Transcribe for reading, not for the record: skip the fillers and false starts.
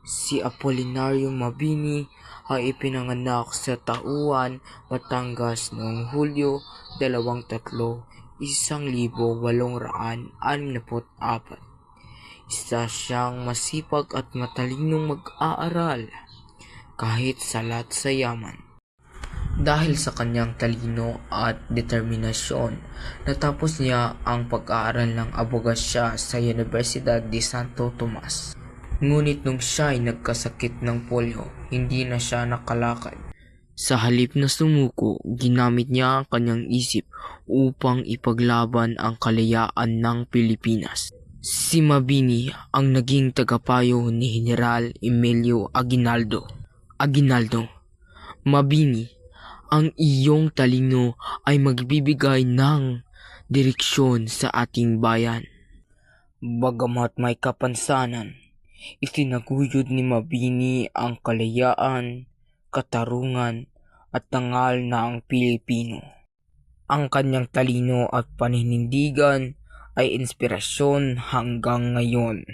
Si Apolinario Mabini ay ipinanganak sa Tauan, Batangas noong Hulyo 23, 1864. Isa siyang masipag at matalinong mag-aaral kahit salat sa yaman. Dahil sa kanyang talino at determinasyon, natapos niya ang pag-aaral ng abogasya sa Universidad de Santo Tomas. Ngunit nung siya ay nagkasakit ng polio, hindi na siya nakalakad. Sa halip na sumuko, ginamit niya ang kanyang isip upang ipaglaban ang kalayaan ng Pilipinas. Si Mabini ang naging tagapayo ni General Emilio Aguinaldo. Mabini, ang iyong talino ay magbibigay ng direksyon sa ating bayan. Bagamat may kapansanan, itinaguyod ni Mabini ang kalayaan, katarungan at tangal na ang Pilipino. Ang kanyang talino at paninindigan ay inspirasyon hanggang ngayon.